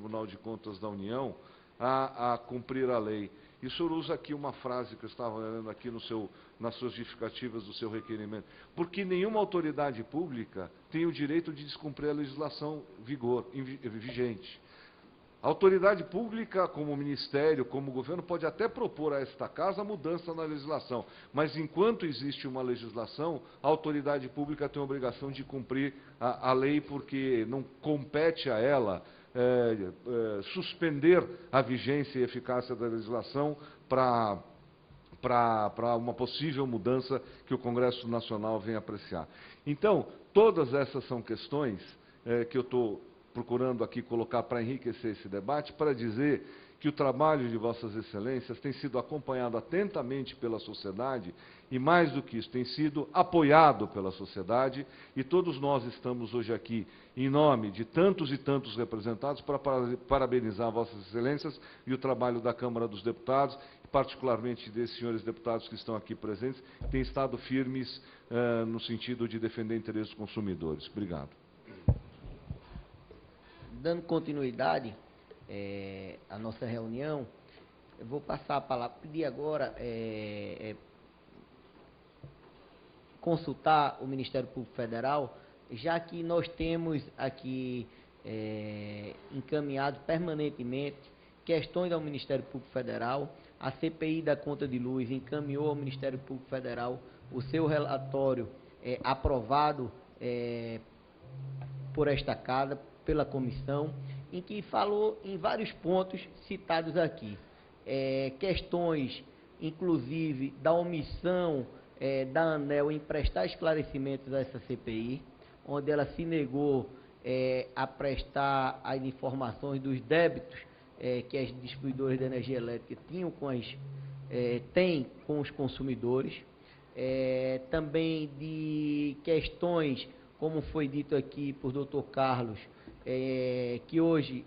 Tribunal de Contas da União a cumprir a lei. E o senhor usa aqui uma frase que eu estava lendo aqui nas suas justificativas do seu requerimento. Porque nenhuma autoridade pública tem o direito de descumprir a legislação vigente. A autoridade pública, como o Ministério, como o Governo, pode até propor a esta Casa mudança na legislação, mas enquanto existe uma legislação, a autoridade pública tem a obrigação de cumprir a lei, porque não compete a ela suspender a vigência e eficácia da legislação para uma possível mudança que o Congresso Nacional venha apreciar. Então, todas essas são questões que eu estou procurando aqui colocar para enriquecer esse debate, para dizer que o trabalho de Vossas Excelências tem sido acompanhado atentamente pela sociedade e, mais do que isso, tem sido apoiado pela sociedade, e todos nós estamos hoje aqui, em nome de tantos e tantos representados, para parabenizar Vossas Excelências e o trabalho da Câmara dos Deputados, e particularmente desses senhores deputados que estão aqui presentes, que têm estado firmes no sentido de defender interesses dos consumidores. Obrigado. Dando continuidade à nossa reunião, eu vou passar a palavra, pedir agora consultar o Ministério Público Federal, já que nós temos aqui encaminhado permanentemente questões ao Ministério Público Federal. A CPI da Conta de Luz encaminhou ao Ministério Público Federal o seu relatório aprovado por esta Casa, pela comissão, em que falou em vários pontos citados aqui. Questões, inclusive, da omissão da ANEEL em prestar esclarecimentos a essa CPI, onde ela se negou a prestar as informações dos débitos que as distribuidoras de energia elétrica têm com os consumidores. Também de questões, como foi dito aqui por Dr. Carlos, que hoje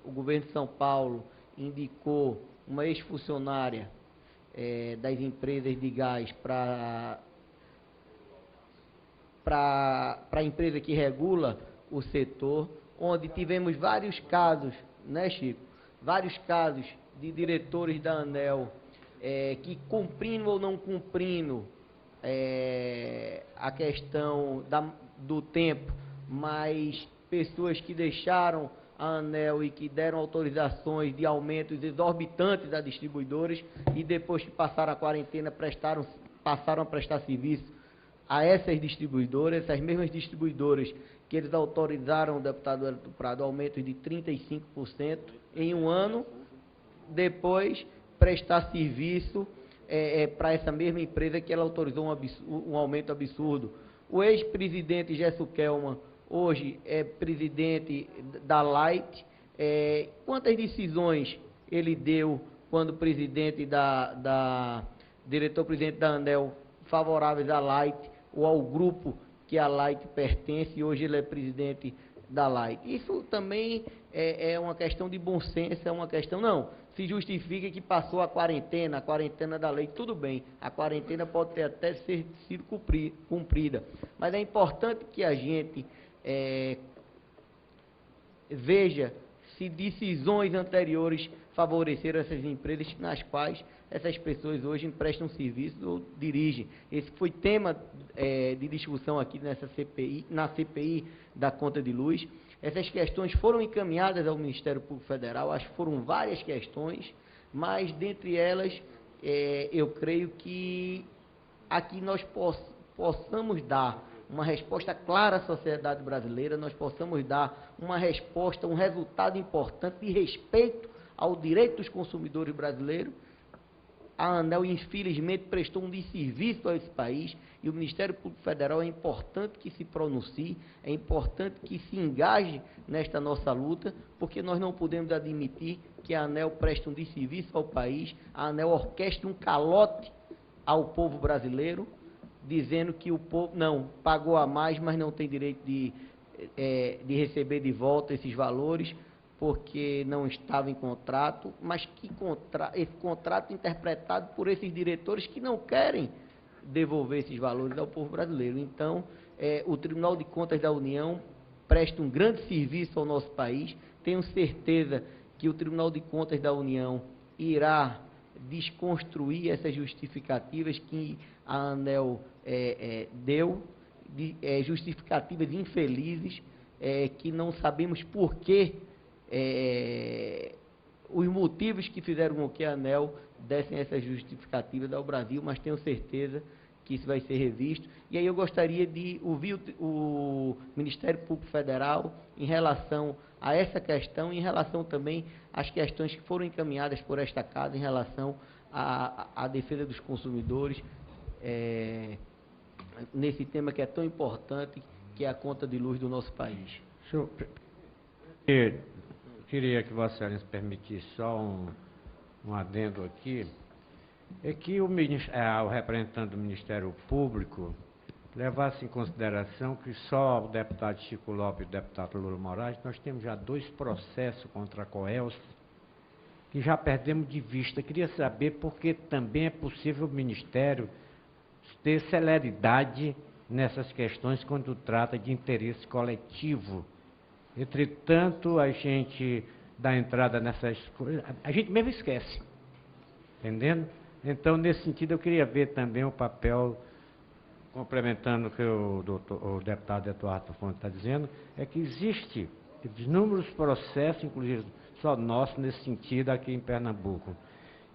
o governo de São Paulo indicou uma ex-funcionária das empresas de gás para a empresa que regula o setor, onde tivemos vários casos, né, Chico? Vários casos de diretores da ANEEL que, cumprindo ou não cumprindo a questão do tempo, mas pessoas que deixaram a ANEEL e que deram autorizações de aumentos exorbitantes a distribuidores e depois que passaram a quarentena passaram a prestar serviço a essas distribuidoras, essas mesmas distribuidoras que eles autorizaram, o deputado Hélio Prado, aumento de 35% em um ano, depois prestar serviço para essa mesma empresa que ela autorizou um aumento absurdo. O ex-presidente Gesso Kelman hoje é presidente da Light. Quantas decisões ele deu quando presidente diretor-presidente da ANEEL favoráveis à Light ou ao grupo que a Light pertence, e hoje ele é presidente da Light? Isso também é uma questão de bom senso, é uma questão, não, se justifica que passou a quarentena da lei, tudo bem, a quarentena pode ter até sido cumprida, mas é importante que a gente veja se decisões anteriores favoreceram essas empresas nas quais essas pessoas hoje prestam serviço ou dirigem. Esse foi tema de discussão aqui na CPI da Conta de Luz. Essas questões foram encaminhadas ao Ministério Público Federal, acho que foram várias questões, mas dentre elas, eu creio que aqui nós possamos dar uma resposta clara à sociedade brasileira, nós possamos dar uma resposta, um resultado importante de respeito ao direito dos consumidores brasileiros. A ANEEL, infelizmente, prestou um desserviço a esse país, e o Ministério Público Federal é importante que se pronuncie, é importante que se engaje nesta nossa luta, porque nós não podemos admitir que a ANEEL preste um desserviço ao país, a ANEEL orquestre um calote ao povo brasileiro, dizendo que o povo, não, pagou a mais, mas não tem direito de receber de volta esses valores, porque não estava em contrato, mas esse contrato interpretado por esses diretores que não querem devolver esses valores ao povo brasileiro. Então, o Tribunal de Contas da União presta um grande serviço ao nosso país. Tenho certeza que o Tribunal de Contas da União irá desconstruir essas justificativas que a ANEEL deu, justificativas infelizes, que não sabemos por que, os motivos que fizeram com que a ANEEL dessem essa justificativa ao Brasil, mas tenho certeza que isso vai ser revisto. E aí eu gostaria de ouvir o Ministério Público Federal em relação a essa questão, em relação também às questões que foram encaminhadas por esta casa em relação à defesa dos consumidores, nesse tema que é tão importante, que é a conta de luz do nosso país. Eu queria que Vossa Excelência permitisse só um adendo aqui, é que o representante do Ministério Público levasse em consideração que só o deputado Chico Lopes e o deputado Lula Moraes, nós temos já 2 processos contra a Coelce, que já perdemos de vista. Queria saber porque também é possível o Ministério ter celeridade nessas questões quando trata de interesse coletivo. Entretanto, a gente dá entrada nessas coisas, a gente mesmo esquece, entendendo? Então, nesse sentido, eu queria ver também o papel, complementando o que o deputado Eduardo Fonte está dizendo, é que existe inúmeros processos, inclusive só nosso, nesse sentido aqui em Pernambuco.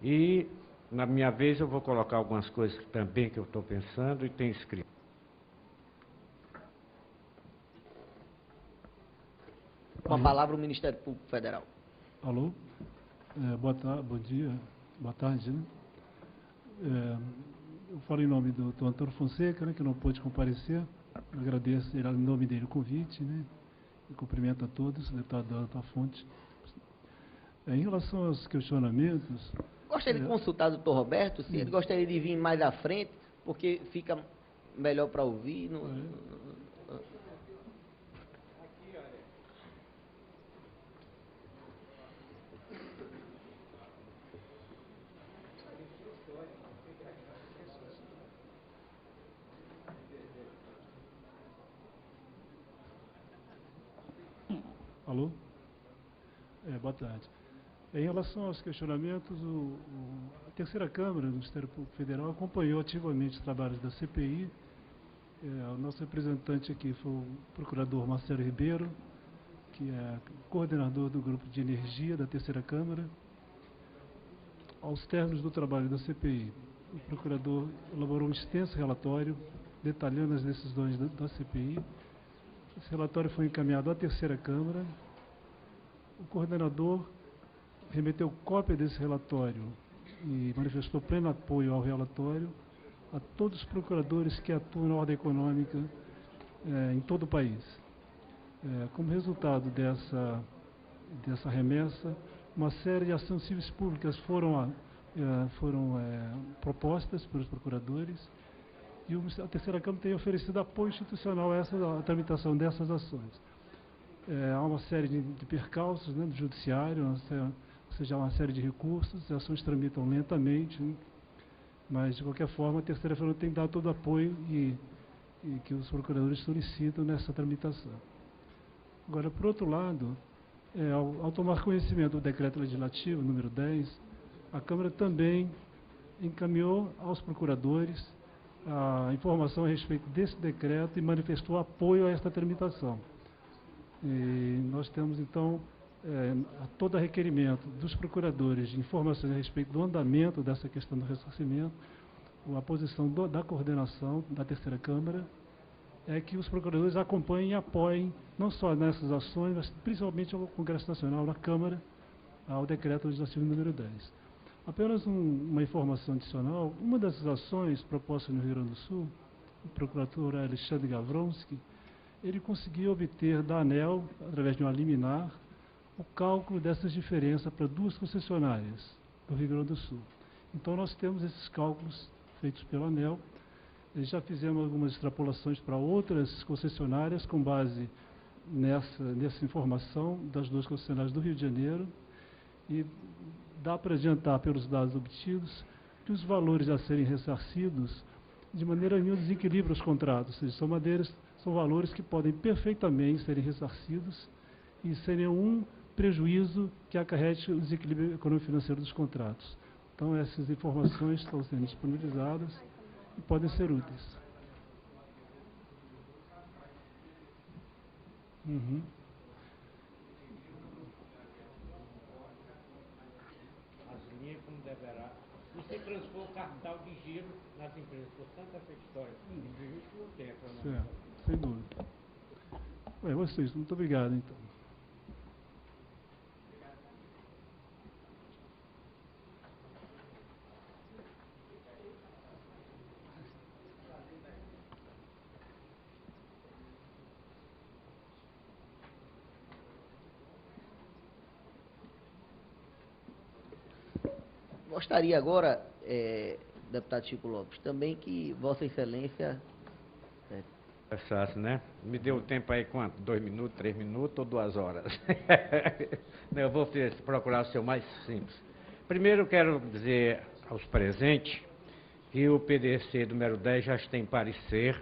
E, na minha vez, eu vou colocar algumas coisas também que eu estou pensando e tenho escrito. Com a palavra o Ministério Público Federal. Alô? Bom dia, boa tarde, né? Eu falo em nome do Antônio Fonseca, né, que não pôde comparecer. Eu agradeço em nome dele o convite, né? E cumprimento a todos, o deputado Antônio Fonte. Em relação aos questionamentos... Gostaria de consultar o doutor Roberto, se ele gostaria de vir mais à frente, porque fica melhor para ouvir. Alô? Boa tarde. Em relação aos questionamentos, a terceira Câmara do Ministério Público Federal acompanhou ativamente os trabalhos da CPI. O nosso representante aqui foi o procurador Marcelo Ribeiro, que é coordenador do Grupo de Energia da terceira Câmara. Aos términos do trabalho da CPI, o procurador elaborou um extenso relatório detalhando as decisões da CPI. Esse relatório foi encaminhado à terceira Câmara. O coordenador remeteu cópia desse relatório e manifestou pleno apoio ao relatório a todos os procuradores que atuam na ordem econômica em todo o país. Como resultado dessa remessa, uma série de ações civis públicas foram propostas pelos procuradores e a terceira Câmara tem oferecido apoio institucional à tramitação dessas ações. Há uma série de percalços, né, do judiciário, ou seja, há uma série de recursos, as ações tramitam lentamente, né, mas, de qualquer forma, a terceira Câmara tem dado todo o apoio e que os procuradores solicitam nessa tramitação. Agora, por outro lado, ao tomar conhecimento do decreto legislativo número 10, a Câmara também encaminhou aos procuradores a informação a respeito desse decreto e manifestou apoio a esta tramitação. E nós temos, então, a todo requerimento dos procuradores de informações a respeito do andamento dessa questão do ressarcimento, a posição da coordenação da terceira Câmara é que os procuradores acompanhem e apoiem, não só nessas ações, mas principalmente ao Congresso Nacional, na Câmara, ao decreto legislativo número 10. Apenas uma informação adicional, uma dessas ações propostas no Rio Grande do Sul, o procurador Alexandre Gavronski, ele conseguiu obter da ANEEL, através de uma liminar, o cálculo dessas diferenças para 2 concessionárias do Rio Grande do Sul. Então, nós temos esses cálculos feitos pela ANEEL, já fizemos algumas extrapolações para outras concessionárias com base nessa informação das 2 concessionárias do Rio de Janeiro, e dá para adiantar pelos dados obtidos que os valores a serem ressarcidos de maneira nenhuma desequilibra os contratos, ou seja, são são valores que podem perfeitamente serem ressarcidos e sem nenhum prejuízo que acarrete o desequilíbrio econômico-financeiro dos contratos. Então, essas informações estão sendo disponibilizadas e podem ser úteis. As linhas como deverá. E se transpor o capital de giro nas empresas. Portanto, essa história de prejuízo não tem. Certo, sem dúvida. Vocês, muito obrigado, então. Gostaria agora, deputado Chico Lopes, também que Vossa Excelência... É fácil, né? Me deu tempo aí quanto? 2 minutos, 3 minutos ou 2 horas? Eu vou procurar o seu mais simples. Primeiro eu quero dizer aos presentes que o PDC número 10 já tem parecer.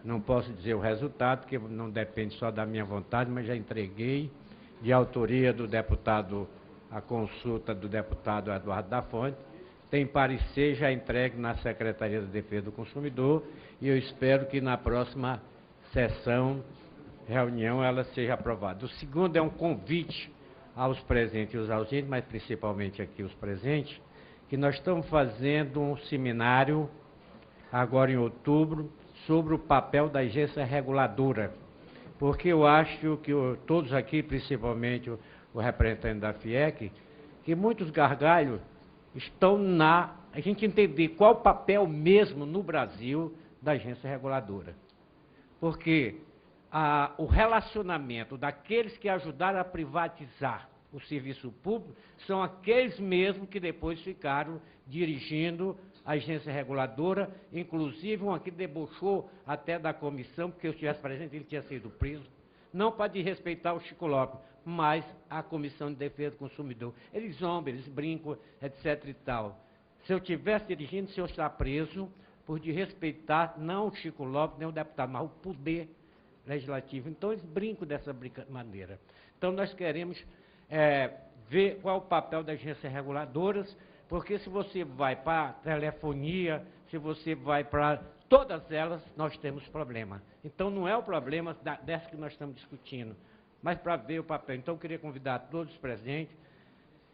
Não posso dizer o resultado, porque não depende só da minha vontade, mas já entreguei de autoria do deputado, a consulta do deputado Eduardo da Fonte. Tem parecer já entregue na Secretaria da Defesa do Consumidor e eu espero que na próxima sessão, reunião, ela seja aprovada. O segundo é um convite aos presentes e aos ausentes, mas principalmente aqui os presentes, que nós estamos fazendo um seminário, agora em outubro, sobre o papel da agência reguladora. Porque eu acho que todos aqui, principalmente o representante da FIEC, que muitos gargalhos estão a gente entender qual o papel mesmo no Brasil da agência reguladora. Porque o relacionamento daqueles que ajudaram a privatizar o serviço público são aqueles mesmos que depois ficaram dirigindo a agência reguladora, inclusive um aqui debochou até da comissão, porque eu estivesse presente, ele tinha sido preso, não para desrespeitar o Chico Lopes, mas a Comissão de Defesa do Consumidor. Eles zombam, eles brincam, etc. e tal. Se eu estivesse dirigindo, o senhor está preso por desrespeitar não o Chico Lopes, nem o deputado, mas o poder legislativo. Então, eles brincam dessa maneira. Então, nós queremos ver qual o papel das agências reguladoras, porque se você vai para a telefonia, se você vai para todas elas, nós temos problema. Então, não é o problema dessa que nós estamos discutindo, mas para ver o papel. Então, eu queria convidar todos os presentes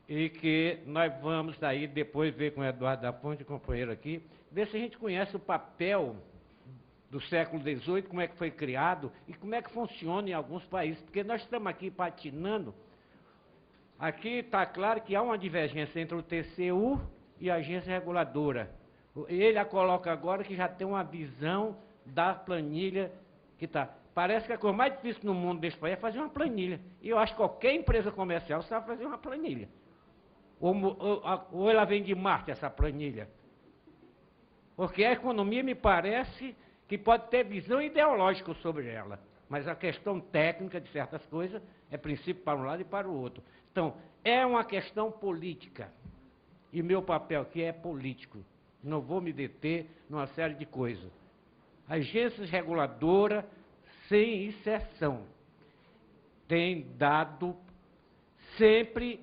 e que nós vamos daí depois ver com o Eduardo da Fonte, companheiro aqui, ver se a gente conhece o papel do século XVIII, como é que foi criado e como é que funciona em alguns países, porque nós estamos aqui patinando. Aqui está claro que há uma divergência entre o TCU e a agência reguladora. Ele a coloca agora que já tem uma visão da planilha que está. Parece que a coisa mais difícil no mundo desse país é fazer uma planilha. E eu acho que qualquer empresa comercial sabe fazer uma planilha. Ou ela vem de Marte, essa planilha. Porque a economia me parece que pode ter visão ideológica sobre ela. Mas a questão técnica de certas coisas é princípio para um lado e para o outro. Então, é uma questão política. E meu papel aqui é político. Não vou me deter numa série de coisas. Agências reguladoras, sem exceção, têm dado sempre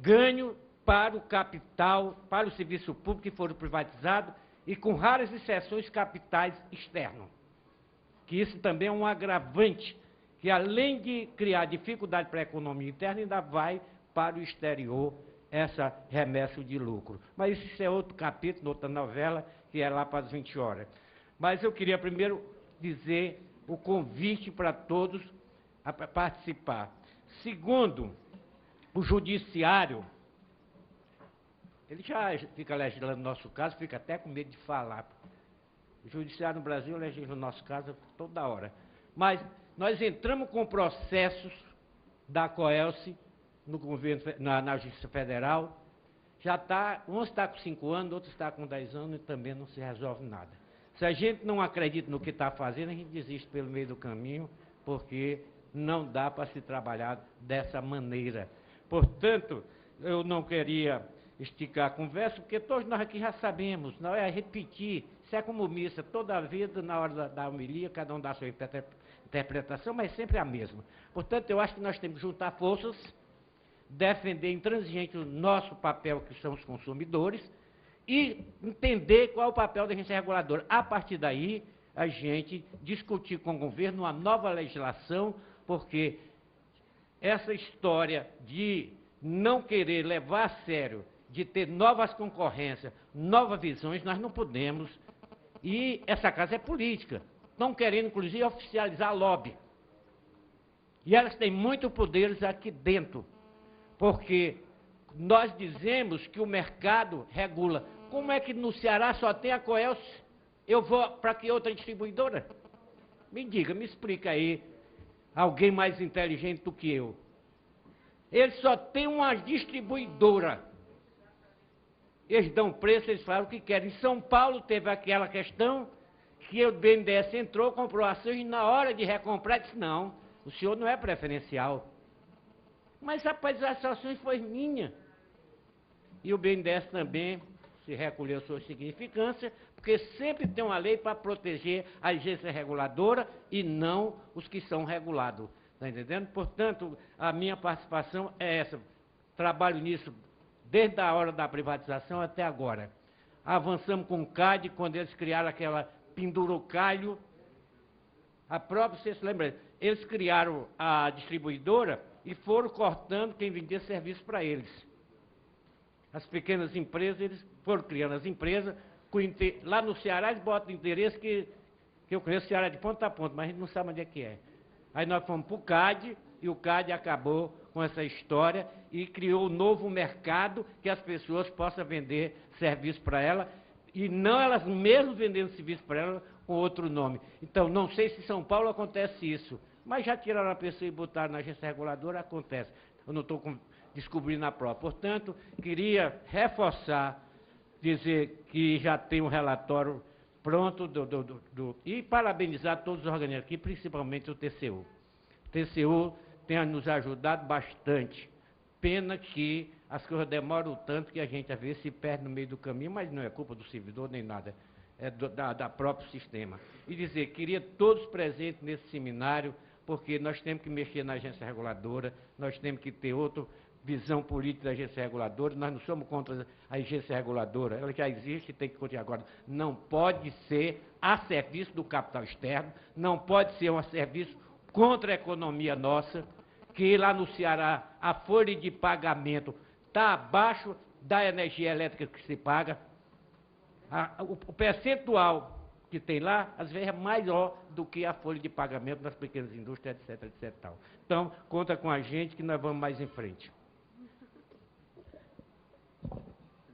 ganho para o capital, para o serviço público que foram privatizados e com raras exceções capitais externos. Que isso também é um agravante, que além de criar dificuldade para a economia interna, ainda vai para o exterior essa remessa de lucro. Mas isso é outro capítulo, outra novela, que é lá para as 20 horas. Mas eu queria primeiro dizer o convite para todos a participar. Segundo, o judiciário, ele já fica legislando no nosso caso, fica até com medo de falar. O judiciário no Brasil legisla no nosso caso toda hora. Mas nós entramos com processos da COELSE no governo, na Justiça Federal. Já está, uns está com 5 anos, outros está com 10 anos e também não se resolve nada. Se a gente não acredita no que está fazendo, a gente desiste pelo meio do caminho, porque não dá para se trabalhar dessa maneira. Portanto, eu não queria esticar a conversa, porque todos nós aqui já sabemos, não é repetir. Isso é como missa, toda a vida, na hora da homilia, cada um dá a sua interpretação, mas sempre a mesma. Portanto, eu acho que nós temos que juntar forças, defender intransigente o nosso papel, que são os consumidores, e entender qual é o papel da agência reguladora. A partir daí, a gente discutir com o governo uma nova legislação, porque essa história de não querer levar a sério, de ter novas concorrências, novas visões, nós não podemos. E essa casa é política. Estão querendo, inclusive, oficializar a lobby. E elas têm muitos poderes aqui dentro, porque nós dizemos que o mercado regula. Como é que no Ceará só tem a Coelce? Eu vou para que outra distribuidora? Me diga, me explica aí, alguém mais inteligente do que eu. Ele só tem uma distribuidora. Eles dão preço, eles falam o que querem. Em São Paulo teve aquela questão que o BNDES entrou, comprou ações e na hora de recomprar disse, não, o senhor não é preferencial. Mas, rapaz, as ações foi minha. E o BNDES também se recolheu sua significância, porque sempre tem uma lei para proteger a agência reguladora e não os que são regulados. Está entendendo? Portanto, a minha participação é essa. Trabalho nisso desde a hora da privatização até agora. Avançamos com o CAD, quando eles criaram aquela pendurocalho. A própria, você se lembra, eles criaram a distribuidora e foram cortando quem vendia serviço para eles. As pequenas empresas, eles foram criando as empresas, lá no Ceará eles botam interesse que eu conheço o Ceará de ponta a ponta, mas a gente não sabe onde é que é. Aí nós fomos para o CAD, e o CAD acabou com essa história e criou um novo mercado que as pessoas possam vender serviço para ela, e não elas mesmas vendendo serviço para ela com outro nome. Então, não sei se em São Paulo acontece isso, mas já tiraram a pessoa e botaram na agência reguladora, acontece. Eu não estou descobrindo a prova. Portanto, queria reforçar, dizer que já tem um relatório pronto e parabenizar todos os organismos aqui, principalmente o TCU. O TCU tem nos ajudado bastante. Pena que as coisas demoram tanto que a gente às vezes se perde no meio do caminho, mas não é culpa do servidor nem nada, é da próprio sistema. E dizer, queria todos presentes nesse seminário, porque nós temos que mexer na agência reguladora, nós temos que ter outra visão política da agência reguladora, nós não somos contra a agência reguladora, ela já existe e tem que continuar agora. Não pode ser a serviço do capital externo, não pode ser um serviço contra a economia nossa, que lá no Ceará a folha de pagamento está abaixo da energia elétrica que se paga. O percentual que tem lá, às vezes, é maior do que a folha de pagamento das pequenas indústrias, etc, etc. Tal. Então, conta com a gente que nós vamos mais em frente.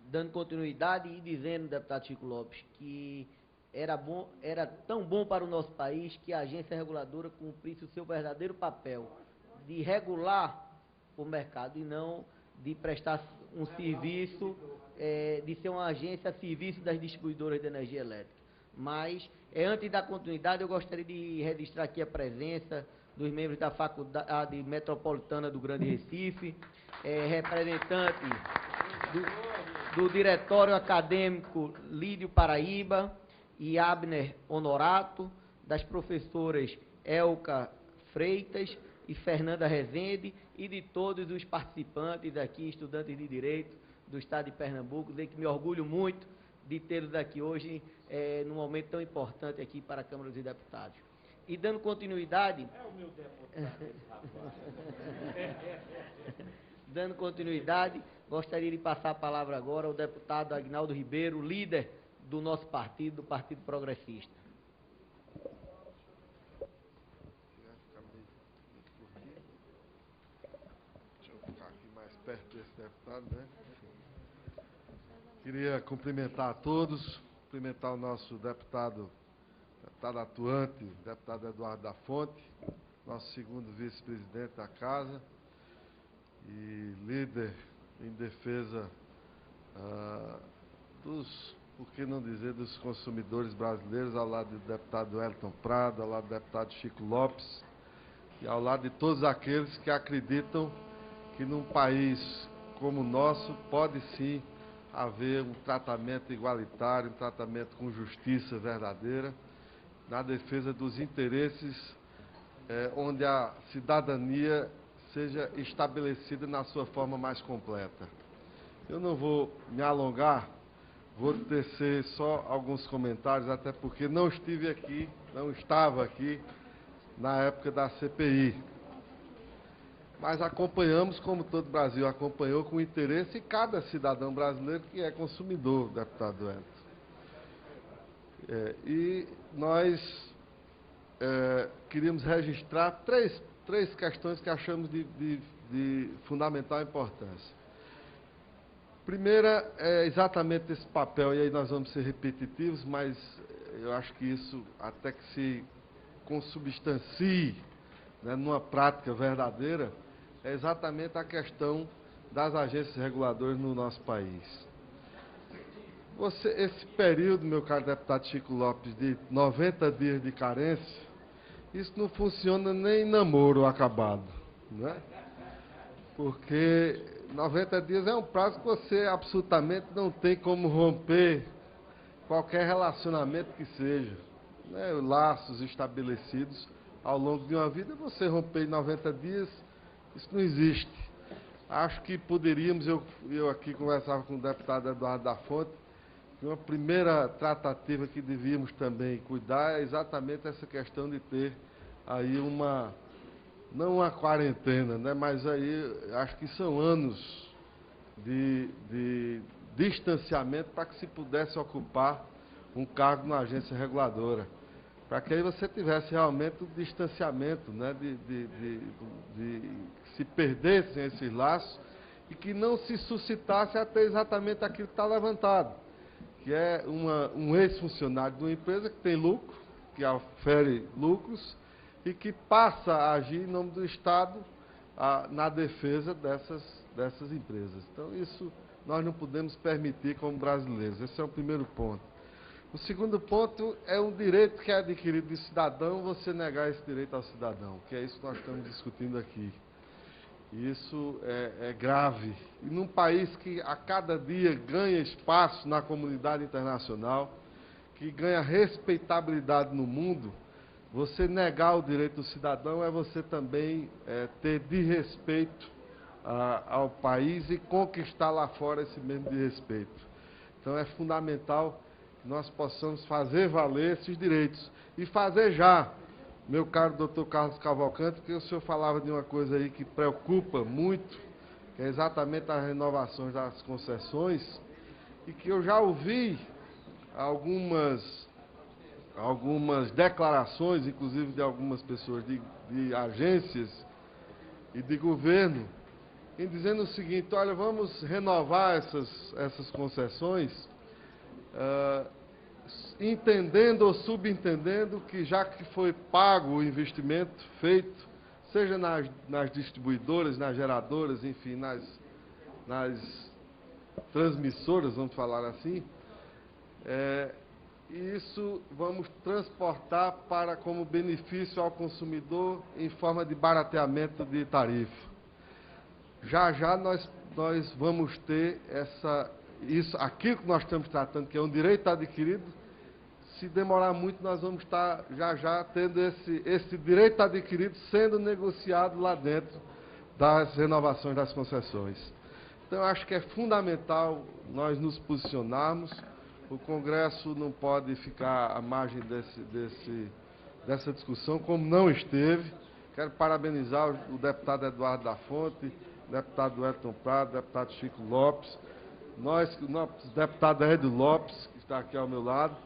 Dando continuidade e dizendo, deputado Chico Lopes, que era tão bom para o nosso país que a agência reguladora cumprisse o seu verdadeiro papel de regular o mercado e não de prestar um serviço, de ser uma agência a serviço das distribuidoras de energia elétrica. Mas, antes da continuidade, eu gostaria de registrar aqui a presença dos membros da Faculdade Metropolitana do Grande Recife, representante do Diretório Acadêmico Lídio Paraíba e Abner Honorato, das professoras Elka Freitas e Fernanda Rezende, e de todos os participantes aqui, estudantes de Direito do Estado de Pernambuco, dizer que me orgulho muito de tê-los aqui hoje, num momento tão importante aqui para a Câmara dos Deputados. E dando continuidade... É o meu deputado, dando continuidade, gostaria de passar a palavra agora ao deputado Agnaldo Ribeiro, líder do nosso partido, do Partido Progressista. Deixa eu ficar aqui mais perto desse deputado, né? Queria cumprimentar a todos, cumprimentar o nosso deputado atuante, deputado Eduardo da Fonte, nosso segundo vice-presidente da Casa e líder em defesa por que não dizer, dos consumidores brasileiros, ao lado do deputado Wellington Prado, ao lado do deputado Chico Lopes e ao lado de todos aqueles que acreditam que num país como o nosso pode sim haver um tratamento igualitário, um tratamento com justiça verdadeira, na defesa dos interesses onde a cidadania seja estabelecida na sua forma mais completa. Eu não vou me alongar, vou tecer só alguns comentários, até porque não estive aqui, não estava aqui na época da CPI. Mas acompanhamos, como todo o Brasil acompanhou, com interesse, e cada cidadão brasileiro que é consumidor, deputado Wellington. E nós queríamos registrar três questões que achamos de fundamental importância. Primeira é exatamente esse papel, e aí nós vamos ser repetitivos, mas eu acho que isso até que se consubstancie, né, numa prática verdadeira, é exatamente a questão das agências reguladoras no nosso país. Esse período, meu caro deputado Chico Lopes, de 90 dias de carência, isso não funciona nem namoro acabado, né? Porque 90 dias é um prazo que você absolutamente não tem como romper qualquer relacionamento que seja, né? Laços estabelecidos ao longo de uma vida, você romper em 90 dias, isso não existe. Acho que poderíamos, eu aqui conversava com o deputado Eduardo da Fonte, que uma primeira tratativa que devíamos também cuidar é exatamente essa questão de ter aí não uma quarentena, né, mas aí acho que são anos de distanciamento para que se pudesse ocupar um cargo na agência reguladora, para que aí você tivesse realmente o distanciamento, né, que se perdessem esses laços e que não se suscitasse até exatamente aquilo que está levantado, que é um ex-funcionário de uma empresa que tem lucro, que ofere lucros e que passa a agir em nome do Estado na defesa dessas empresas. Então, isso nós não podemos permitir como brasileiros. Esse é o primeiro ponto. O segundo ponto é um direito que é adquirido de cidadão, você negar esse direito ao cidadão, que é isso que nós estamos discutindo aqui. Isso é grave. E num país que a cada dia ganha espaço na comunidade internacional, que ganha respeitabilidade no mundo, você negar o direito do cidadão é você também ter desrespeito ao país e conquistar lá fora esse mesmo desrespeito. Então é fundamental que nós possamos fazer valer esses direitos. E fazer já, meu caro doutor Carlos Cavalcante, porque o senhor falava de uma coisa aí que preocupa muito, que é exatamente as renovações das concessões, e que eu já ouvi algumas declarações, inclusive de algumas pessoas de agências e de governo, em dizendo o seguinte: olha, vamos renovar essas concessões, entendendo ou subentendendo que já que foi pago o investimento feito, seja nas distribuidoras, nas geradoras, enfim, nas transmissoras, vamos falar assim, e isso vamos transportar para como benefício ao consumidor em forma de barateamento de tarifa. Já nós vamos ter aquilo que nós estamos tratando, que é um direito adquirido. Se demorar muito, nós vamos estar já tendo esse direito adquirido sendo negociado lá dentro das renovações das concessões. Então, eu acho que é fundamental nós nos posicionarmos. O Congresso não pode ficar à margem dessa discussão, como não esteve. Quero parabenizar o deputado Eduardo da Fonte, o deputado Wellington Prado, o deputado Chico Lopes, o deputado Edio Lopes, que está aqui ao meu lado,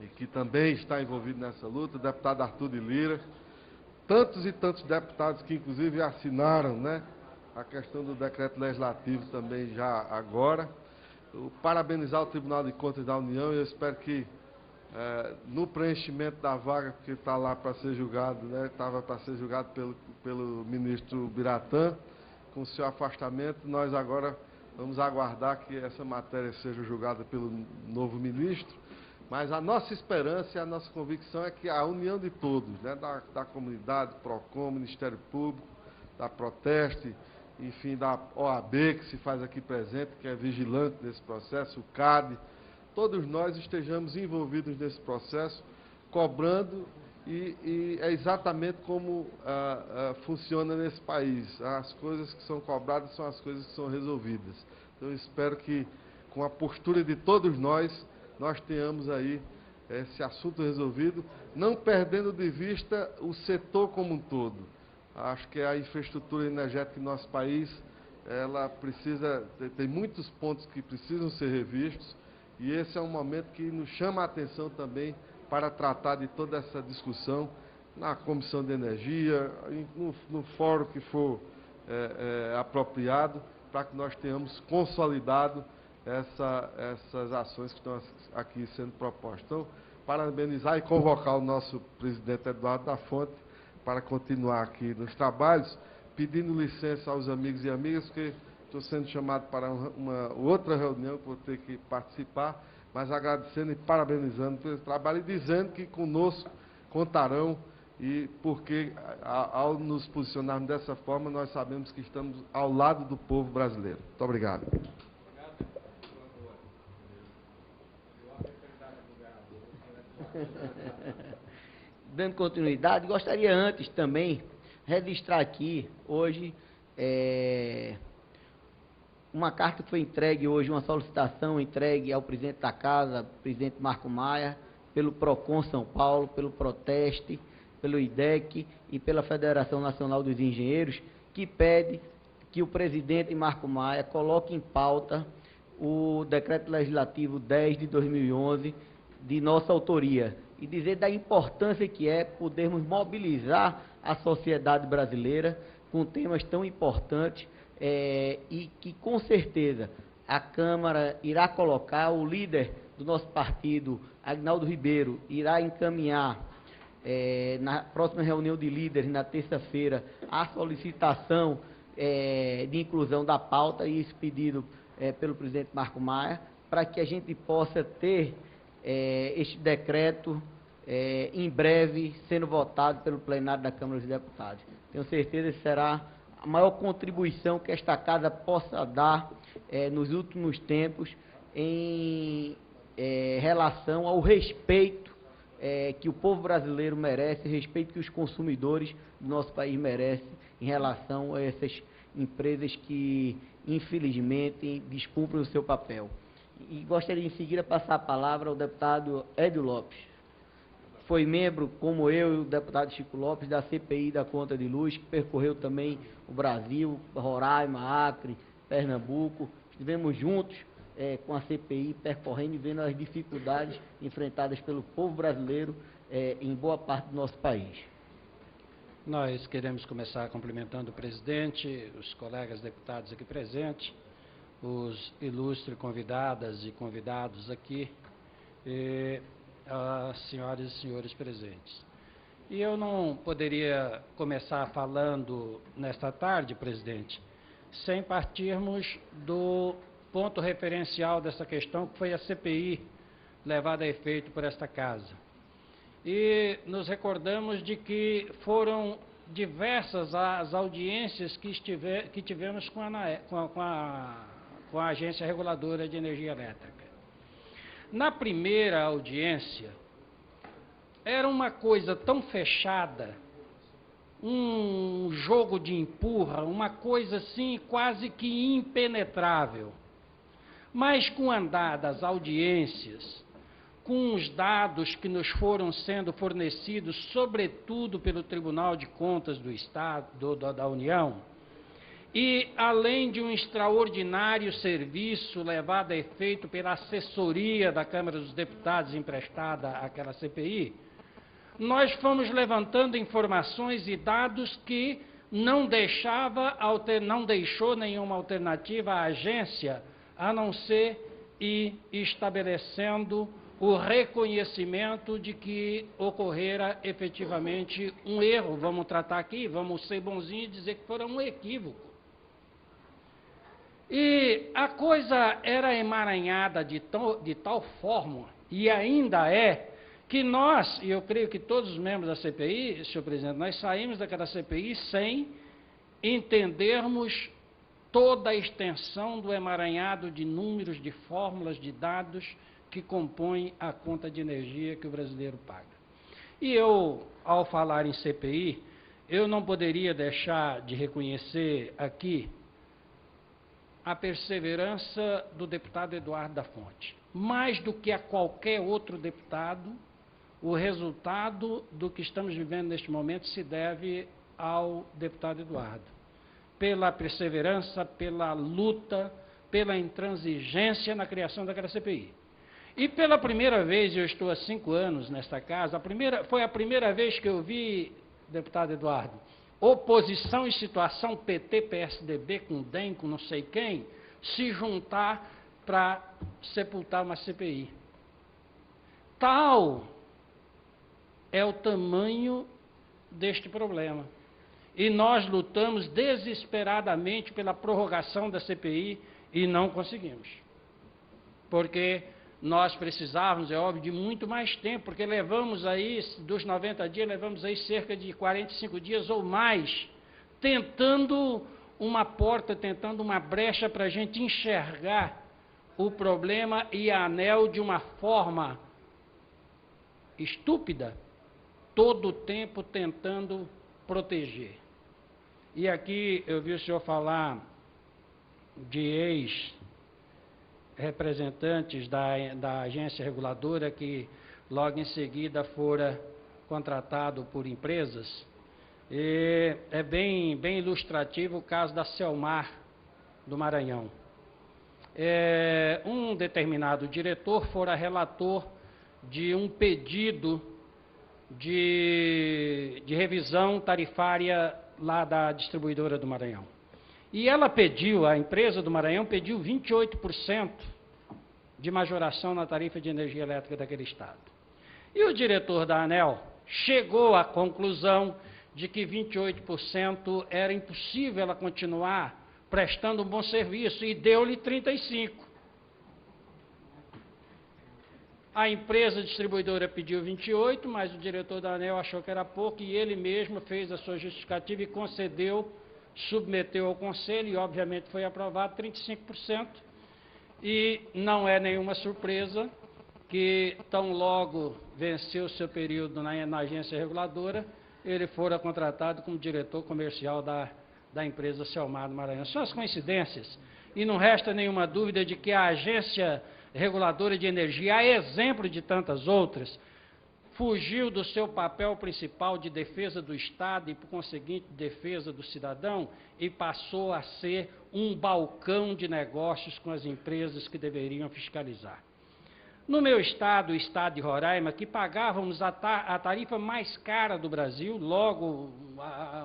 e que também está envolvido nessa luta, o deputado Arthur de Lira, tantos e tantos deputados que, inclusive, assinaram, né, a questão do decreto legislativo também já agora. Parabenizar o Tribunal de Contas da União, e eu espero que no preenchimento da vaga, porque está lá para ser julgado, né, estava para ser julgado pelo ministro Biratã, com o seu afastamento, nós agora vamos aguardar que essa matéria seja julgada pelo novo ministro, mas a nossa esperança e a nossa convicção é que a união de todos, né, da comunidade, PROCON, Ministério Público, da Proteste, enfim, da OAB, que se faz aqui presente, que é vigilante nesse processo, o CAD, todos nós estejamos envolvidos nesse processo, cobrando, e é exatamente como funciona nesse país. As coisas que são cobradas são as coisas que são resolvidas. Então, eu espero que, com a postura de todos nós tenhamos aí esse assunto resolvido, não perdendo de vista o setor como um todo. Acho que a infraestrutura energética do nosso país, ela precisa, tem muitos pontos que precisam ser revistos, e esse é um momento que nos chama a atenção também para tratar de toda essa discussão na Comissão de Energia, no fórum que for apropriado, para que nós tenhamos consolidado essas ações que estão aqui sendo propostas. Então, parabenizar e convocar o nosso presidente Eduardo da Fonte para continuar aqui nos trabalhos, pedindo licença aos amigos e amigas, porque estou sendo chamado para uma outra reunião que vou ter que participar, mas agradecendo e parabenizando pelo trabalho e dizendo que conosco contarão, e porque ao nos posicionarmos dessa forma, nós sabemos que estamos ao lado do povo brasileiro. Muito obrigado. Dando continuidade, gostaria antes também registrar aqui, hoje, uma carta que foi entregue hoje, uma solicitação entregue ao presidente da Casa, presidente Marco Maia, pelo PROCON São Paulo, pelo Proteste, pelo IDEC e pela Federação Nacional dos Engenheiros, que pede que o presidente Marco Maia coloque em pauta o Decreto Legislativo 10 de 2011, de nossa autoria, e dizer da importância que é podermos mobilizar a sociedade brasileira com temas tão importantes, e que, com certeza, a Câmara irá colocar, o líder do nosso partido, Agnaldo Ribeiro, irá encaminhar, na próxima reunião de líderes, na terça-feira, a solicitação de inclusão da pauta, e esse pedido pelo presidente Marco Maia, para que a gente possa ter este decreto em breve sendo votado pelo plenário da Câmara dos Deputados. Tenho certeza que será a maior contribuição que esta Casa possa dar nos últimos tempos em relação ao respeito que o povo brasileiro merece, respeito que os consumidores do nosso país merecem em relação a essas empresas que, infelizmente, descumprem o seu papel. E gostaria, em seguida, passar a palavra ao deputado Edio Lopes. Foi membro, como eu e o deputado Chico Lopes, da CPI da Conta de Luz, que percorreu também o Brasil, Roraima, Acre, Pernambuco. Estivemos juntos com a CPI, percorrendo e vendo as dificuldades enfrentadas pelo povo brasileiro em boa parte do nosso país. Nós queremos começar cumprimentando o presidente, os colegas deputados aqui presentes, os ilustres convidadas e convidados aqui, as senhoras e senhores presentes. E eu não poderia começar falando nesta tarde, presidente, sem partirmos do ponto referencial dessa questão, que foi a CPI levada a efeito por esta Casa. E nos recordamos de que foram diversas as audiências que tivemos com a Agência Reguladora de Energia Elétrica. Na primeira audiência, era uma coisa tão fechada, um jogo de empurra, uma coisa assim quase que impenetrável. Mas com o andar das audiências, com os dados que nos foram sendo fornecidos, sobretudo pelo Tribunal de Contas do Estado, da União, e além de um extraordinário serviço levado a efeito pela assessoria da Câmara dos Deputados emprestada àquela CPI, nós fomos levantando informações e dados que não deixou nenhuma alternativa à agência a não ser ir estabelecendo o reconhecimento de que ocorrera efetivamente um erro. Vamos tratar aqui, vamos ser bonzinhos e dizer que foi um equívoco. E a coisa era emaranhada de tal forma, e ainda é, que nós, e eu creio que todos os membros da CPI, senhor presidente, nós saímos daquela CPI sem entendermos toda a extensão do emaranhado de números, de fórmulas, de dados que compõem a conta de energia que o brasileiro paga. E eu, ao falar em CPI, eu não poderia deixar de reconhecer aqui a perseverança do deputado Eduardo da Fonte. Mais do que a qualquer outro deputado, o resultado do que estamos vivendo neste momento se deve ao deputado Eduardo. Pela perseverança, pela luta, pela intransigência na criação daquela CPI. E pela primeira vez, eu estou há 5 anos nesta casa, foi a primeira vez que eu vi, deputado Eduardo, oposição em situação PT, PSDB, com DEM, com não sei quem, se juntar para sepultar uma CPI. Tal é o tamanho deste problema. E nós lutamos desesperadamente pela prorrogação da CPI e não conseguimos. Porque nós precisávamos, é óbvio, de muito mais tempo, porque levamos aí, dos 90 dias, levamos aí cerca de 45 dias ou mais, tentando uma porta, tentando uma brecha para a gente enxergar o problema e a ANEEL de uma forma estúpida, todo o tempo tentando proteger. E aqui eu vi o senhor falar de ex-representantes da agência reguladora que logo em seguida fora contratado por empresas. E é bem ilustrativo o caso da Selmar, do Maranhão. Um determinado diretor fora relator de um pedido de revisão tarifária lá da distribuidora do Maranhão. E ela pediu, a empresa do Maranhão pediu 28% de majoração na tarifa de energia elétrica daquele estado. E o diretor da ANEEL chegou à conclusão de que 28% era impossível ela continuar prestando um bom serviço e deu-lhe 35%. A empresa distribuidora pediu 28%, mas o diretor da ANEEL achou que era pouco e ele mesmo fez a sua justificativa e concedeu, submeteu ao Conselho e, obviamente, foi aprovado 35%. E não é nenhuma surpresa que, tão logo venceu seu período na agência reguladora, ele fora contratado como diretor comercial da empresa Selmar do Maranhão. São as coincidências. E não resta nenhuma dúvida de que a agência reguladora de energia, a exemplo de tantas outras, fugiu do seu papel principal de defesa do Estado e, por conseguinte, defesa do cidadão, e passou a ser um balcão de negócios com as empresas que deveriam fiscalizar. No meu estado, o estado de Roraima, que pagávamos a tarifa mais cara do Brasil, logo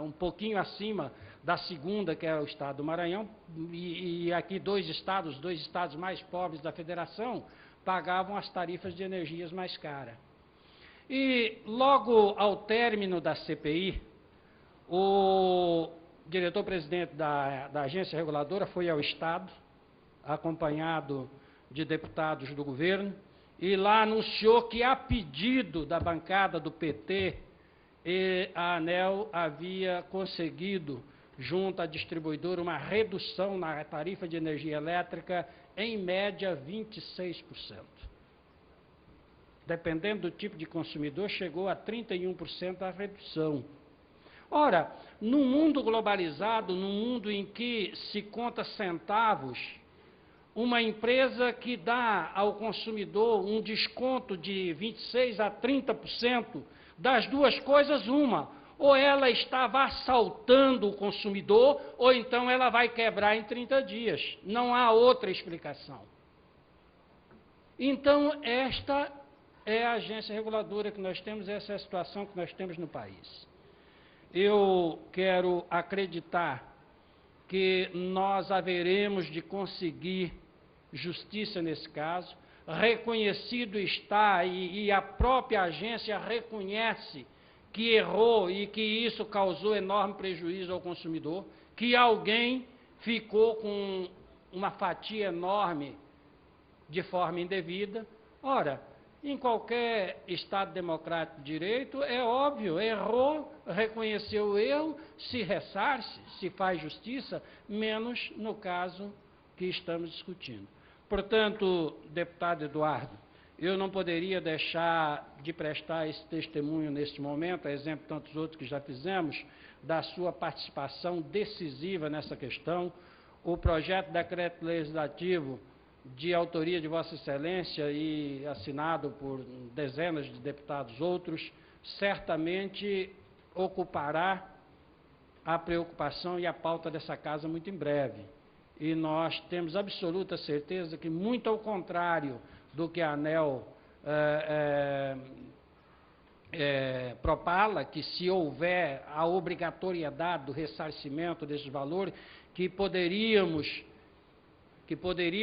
um pouquinho acima da segunda, que era o estado do Maranhão, e aqui dois estados mais pobres da federação, pagavam as tarifas de energias mais caras. E logo ao término da CPI, o diretor-presidente da agência reguladora foi ao Estado, acompanhado de deputados do governo, e lá anunciou que, a pedido da bancada do PT, a ANEEL havia conseguido, junto à distribuidora, uma redução na tarifa de energia elétrica, em média 26%. Dependendo do tipo de consumidor, chegou a 31% a redução. Ora, num mundo globalizado, num mundo em que se conta centavos, uma empresa que dá ao consumidor um desconto de 26% a 30%, das duas coisas, uma, ou ela estava assaltando o consumidor, ou então ela vai quebrar em 30 dias. Não há outra explicação. Então, esta é a agência reguladora que nós temos, essa é a situação que nós temos no país. Eu quero acreditar que nós haveremos de conseguir justiça nesse caso, reconhecido está, e a própria agência reconhece que errou e que isso causou enorme prejuízo ao consumidor, que alguém ficou com uma fatia enorme de forma indevida. Ora, Em qualquer Estado democrático de direito, é óbvio, errou, reconheceu o erro, se ressarce, se faz justiça, menos no caso que estamos discutindo. Portanto, deputado Eduardo, eu não poderia deixar de prestar esse testemunho neste momento, a exemplo de tantos outros que já fizemos, da sua participação decisiva nessa questão. O projeto de decreto legislativo de autoria de Vossa Excelência e assinado por dezenas de deputados outros, certamente ocupará a preocupação e a pauta dessa casa muito em breve. E nós temos absoluta certeza que, muito ao contrário do que a ANEEL propala, que se houver a obrigatoriedade do ressarcimento desses valores, que poderia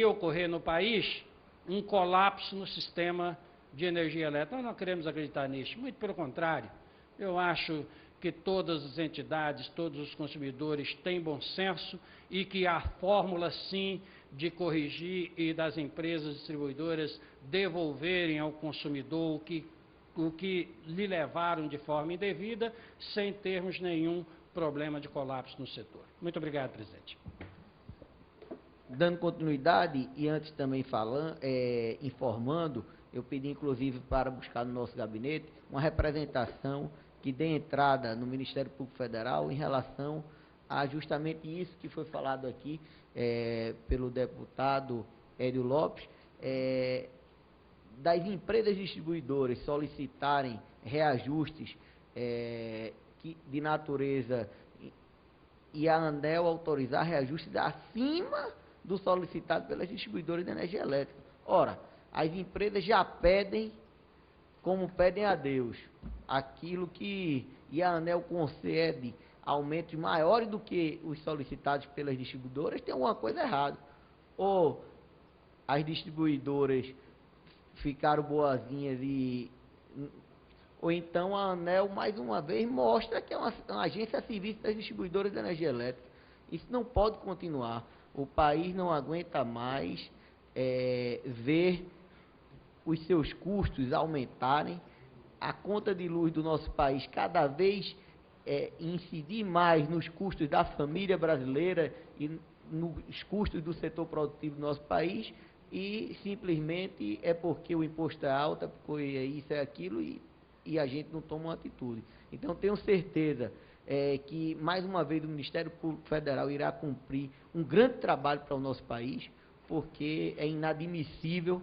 ocorrer no país um colapso no sistema de energia elétrica. Nós não queremos acreditar nisso, muito pelo contrário. Eu acho que todas as entidades, todos os consumidores têm bom senso e que há fórmula, sim, de corrigir e das empresas distribuidoras devolverem ao consumidor o que lhe levaram de forma indevida, sem termos nenhum problema de colapso no setor. Muito obrigado, presidente. Dando continuidade, e antes também informando, eu pedi inclusive para buscar no nosso gabinete uma representação que dê entrada no Ministério Público Federal em relação a justamente isso que foi falado aqui pelo deputado Hélio Lopes, das empresas distribuidoras solicitarem reajustes de natureza e a ANEEL autorizar reajustes acima do solicitado pelas distribuidoras de energia elétrica. Ora, as empresas já pedem, como pedem a Deus, aquilo que e a ANEEL concede aumentos maiores do que os solicitados pelas distribuidoras, tem alguma coisa errada. Ou as distribuidoras ficaram boazinhas ou então a ANEEL, mais uma vez, mostra que é uma agência a serviço das distribuidoras de energia elétrica. Isso não pode continuar. O país não aguenta mais ver os seus custos aumentarem, a conta de luz do nosso país cada vez incidir mais nos custos da família brasileira e nos custos do setor produtivo do nosso país, e simplesmente é porque o imposto é alto, porque isso é aquilo, e a gente não toma uma atitude. Então, tenho certeza que, mais uma vez, o Ministério Público Federal irá cumprir um grande trabalho para o nosso país, porque é inadmissível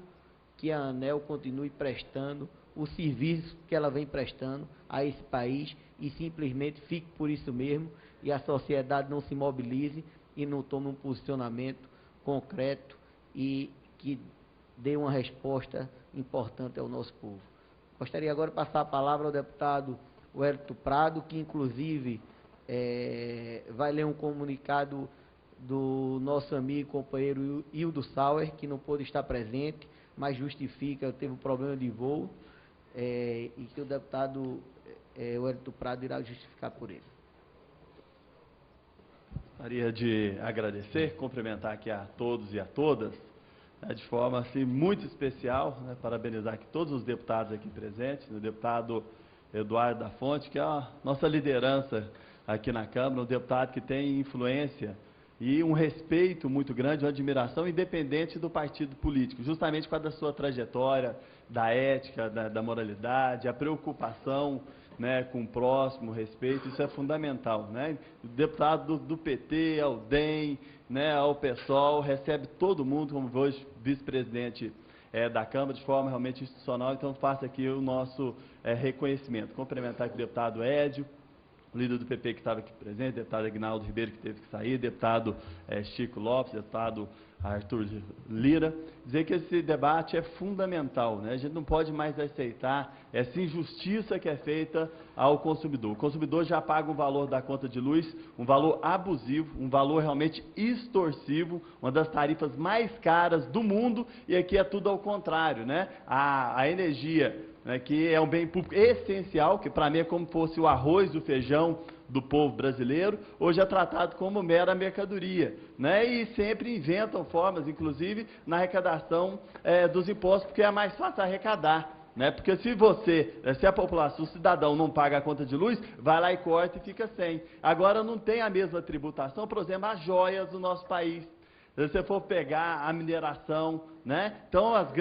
que a ANEEL continue prestando o serviço que ela vem prestando a esse país e simplesmente fique por isso mesmo, e a sociedade não se mobilize e não tome um posicionamento concreto e que dê uma resposta importante ao nosso povo. Gostaria agora de passar a palavra ao deputado Wellington Prado, que inclusive vai ler um comunicado do nosso amigo e companheiro Hildo Sauer, que não pôde estar presente, mas justifica, teve um problema de voo, e que o deputado Wellington Prado irá justificar por ele. Gostaria de agradecer, cumprimentar aqui a todos e a todas, de forma assim, muito especial, parabenizar aqui todos os deputados aqui presentes, o deputado Eduardo da Fonte, que é a nossa liderança aqui na Câmara, um deputado que tem influência e um respeito muito grande, uma admiração, independente do partido político, justamente por causa da sua trajetória, da ética, da moralidade, a preocupação com o próximo, o respeito, isso é fundamental. O deputado do PT, ao DEM, ao PSOL, recebe todo mundo, como hoje vice-presidente da Câmara, de forma realmente institucional, então faço aqui o nosso reconhecimento. Cumprimentar aqui o deputado Édio, o líder do PP que estava aqui presente, deputado Aguinaldo Ribeiro, que teve que sair, deputado Chico Lopes, deputado Arthur Lira, dizer que esse debate é fundamental, A gente não pode mais aceitar essa injustiça que é feita ao consumidor. O consumidor já paga um valor da conta de luz, um valor abusivo, um valor realmente extorsivo, uma das tarifas mais caras do mundo, e aqui é tudo ao contrário, A energia, que é um bem público essencial, que para mim é como se fosse o arroz e o feijão do povo brasileiro, hoje é tratado como mera mercadoria, e sempre inventam formas, inclusive na arrecadação dos impostos, porque é mais fácil arrecadar, né? Porque se a população, o cidadão não paga a conta de luz, vai lá e corta e fica sem. Agora não tem a mesma tributação, por exemplo, as joias do nosso país. Se você for pegar a mineração, né? Então os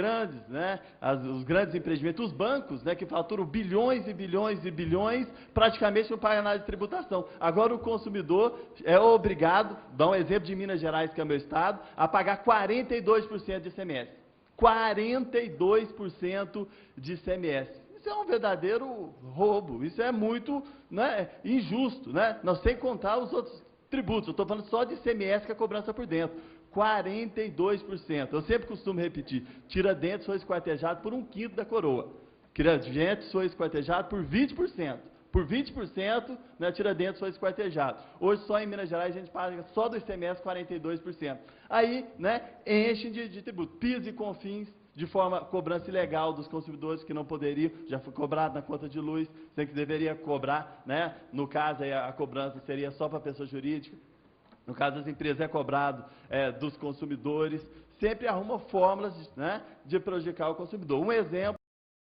grandes empreendimentos, os bancos, né, que faturam bilhões e bilhões e bilhões, praticamente não pagam nada de tributação. Agora o consumidor é obrigado, dá um exemplo de Minas Gerais, que é o meu estado, a pagar 42% de ICMS. 42% de ICMS. Isso é um verdadeiro roubo, isso é muito, né, injusto, né? Não sem contar os outros tributos, eu estou falando só de ICMS, que é a cobrança por dentro. 42%. Eu sempre costumo repetir, Tiradentes foi esquartejado por 1/5 da coroa. Tiradentes foi esquartejado por 20%. Por 20%, né, Tiradentes foi esquartejado. Hoje, só em Minas Gerais, a gente paga só do ICMS 42%. Aí, né, enchem de tributo. PIS e CONFINS, de forma cobrança ilegal dos consumidores que não poderiam, já foi cobrado na conta de luz, sem que deveria cobrar, né? No caso, aí, a cobrança seria só para a pessoa jurídica. No caso das empresas, é cobrado dos consumidores. Sempre arruma fórmulas, né, de prejudicar o consumidor. Um exemplo